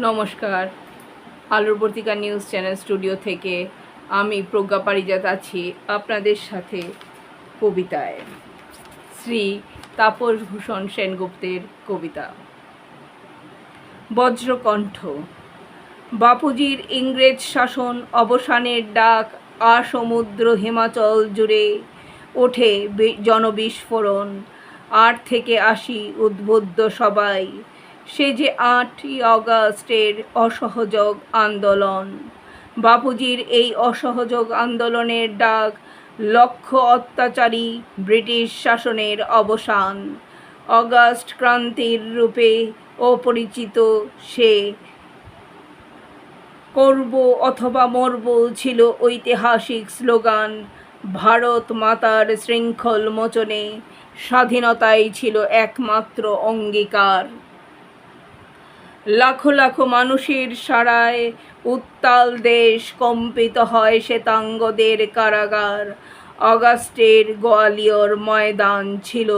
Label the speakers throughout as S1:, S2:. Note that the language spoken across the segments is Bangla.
S1: নমস্কার, আলোর পত্রিকা নিউজ চ্যানেল স্টুডিও থেকে আমি প্রজ্ঞা পারিজাত আছি আপনাদের সাথে কবিতায়। শ্রী তাপস ভূষণ সেনগুপ্তের কবিতা বজ্রকণ্ঠ। বাপুজির ইংরেজ শাসন অবসানের ডাক, সমুদ্র হিমাচল জুড়ে ওঠে জনবিস্ফোরণ। 8 থেকে 80 উদ্বুদ্ধ সবাই, সে যে 8ই অগাস্টের অসহযোগ আন্দোলন। বাপুজির এই অসহযোগ আন্দোলনের ডাক, লক্ষ্য অত্যাচারী ব্রিটিশ শাসনের অবসান। অগাস্ট ক্রান্তির রূপে অপরিচিত সে, করব অথবা মরব ছিল ঐতিহাসিক স্লোগান। ভারত মাতার শৃঙ্খল মোচনে স্বাধীনতাই ছিল একমাত্র অঙ্গীকার। লাখো লাখো মানুষের সাড়ায় উত্তাল দেশ কম্পিত হয় শ্বেতাঙ্গদের কারাগার। অগাস্টের গোয়ালিয়র ময়দান ছিল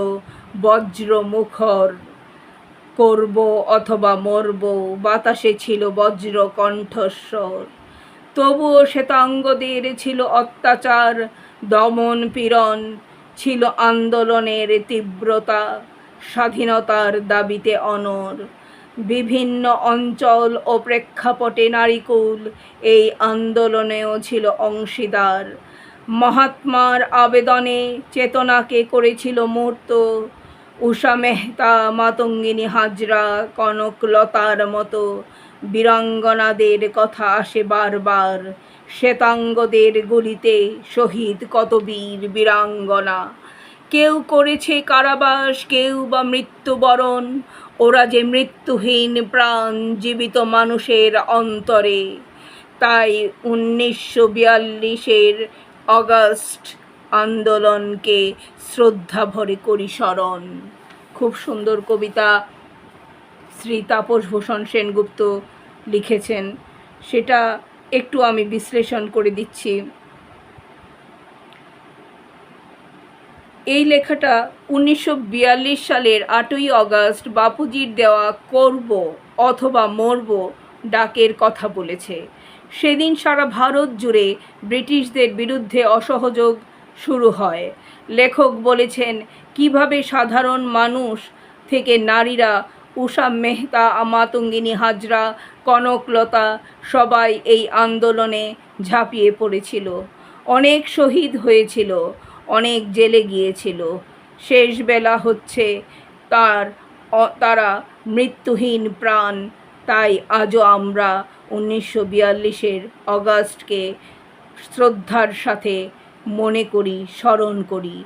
S1: বজ্রমুখর। করব অথবা মরব, বাতাসে ছিল বজ্র কণ্ঠস্বর। তবুও শ্বেতাঙ্গদের ছিল অত্যাচার, দমন পীড়ন, ছিল আন্দোলনের তীব্রতা, স্বাধীনতার দাবিতে অনড়। বিভিন্ন অঞ্চল ও প্রেক্ষাপটে নারীকুল এই আন্দোলনেও ছিল অংশীদার। মহাত্মার আবেদনে চেতনাকে করেছিল মূর্ত। উষা মেহতা, মাতঙ্গিনী হাজরা, কনকলতার মতো বীরাঙ্গনাদের কথা আসে বারবার। শ্বেতাঙ্গদের গুলিতে শহীদ কত বীর বীরাঙ্গনা। কেউ করেছে কারাবাস, কেউ বা মৃত্যুবরণ। ওরা যে মৃত্যুহীন প্রাণ জীবিত মানুষের অন্তরে। তাই 1942-এর অগাস্ট আন্দোলনকে শ্রদ্ধা ভরে করি স্মরণ। খুব সুন্দর কবিতা শ্রী তাপস ভূষণ সেনগুপ্ত লিখেছেন, সেটা একটু আমি বিশ্লেষণ করে দিচ্ছি। এই লেখাটা 1942 সালের 8ই অগাস্ট বাপুজির দেওয়া করব অথবা মরব ডাকের কথা বলেছে। সেদিন সারা ভারত জুড়ে ব্রিটিশদের বিরুদ্ধে অসহযোগ শুরু হয়। লেখক বলেছেন কিভাবে সাধারণ মানুষ থেকে নারীরা, উষা মেহতা, মাতঙ্গিনী হাজরা, কনকলতা সবাই এই আন্দোলনে ঝাঁপিয়ে পড়েছিল। অনেক শহীদ হয়েছিল, অনেক জেলে গিয়েছিল। শেষ বেলা হচ্ছে তারা মৃত্যুহীন প্রাণ। তাই আজও আমরা 1942-এর অগাস্টকে শ্রদ্ধার সাথে মনে করি, স্মরণ করি।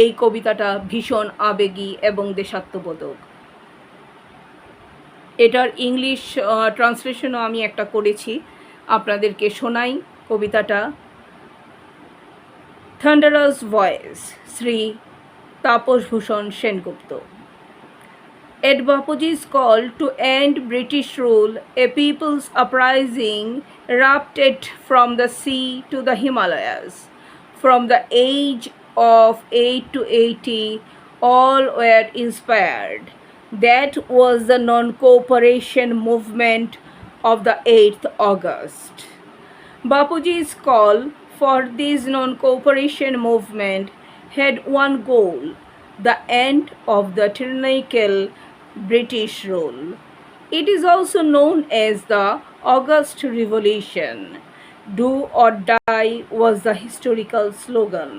S1: এই কবিতাটা ভীষণ আবেগী এবং দেশাত্মবোধক। এটার ইংলিশ ট্রান্সলেশনও আমি একটা করেছি, আপনাদেরকে শোনাই কবিতাটা। Thunderous voice, Sri Tapas Bhushan Sengupta. At Bapuji's call to end British rule, a people's uprising erupted from the sea to the Himalayas. From the age of 8 to 80, all were inspired. That was the non-cooperation movement of the 8th August. Bapuji's call for this non-cooperation movement had one goal: the end of the tyrannical British rule. It is also known as the August Revolution. Do or die was the historical slogan.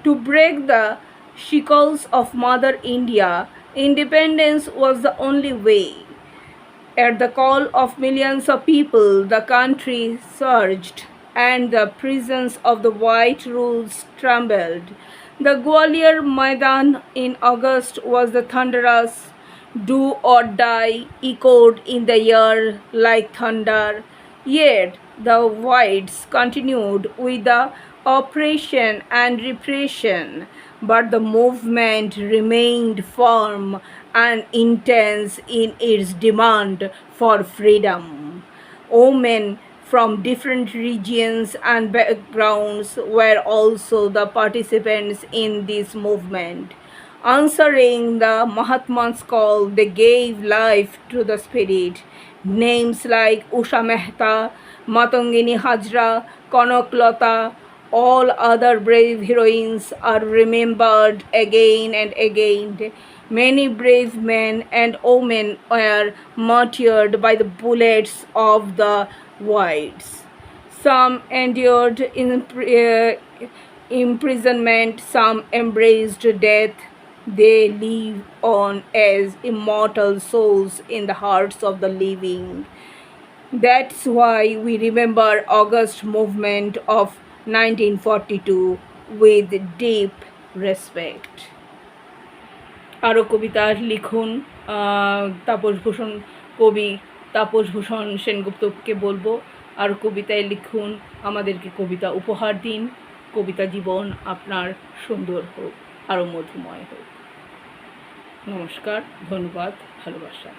S1: To break the shackles of Mother India, independence was the only way. At the call of millions of people, the country surged, and the prisons of the white rules trembled. The Gwalior Maidan in August was the thunderous do or die echoed in the air like thunder. Yet the whites continued with the oppression and repression, but the movement remained firm and intense in its demand for freedom. Women from different regions and backgrounds were also the participants in this movement. Answering the Mahatma's call, they gave life to the spirit, Names like Usha Mehta, Matangini Hajra, Konoklata, all other brave heroines are remembered again and again. Many brave men and women were martyred by the bullets of the whites. Some endured imprisonment, some embraced death. They live on as immortal souls in the hearts of the living. That's why we remember August movement of 1942 with deep respect. আরও কবিতা লিখুন। তাপসভূষণ কবি তাপসভূষণ সেনগুপ্তকে বলবো আরও কবিতায় লিখুন, আমাদেরকে কবিতা উপহার দিন। কবিতা জীবন আপনার সুন্দর হোক, আরও মধুময় হোক। নমস্কার, ধন্যবাদ, ভালোবাসা।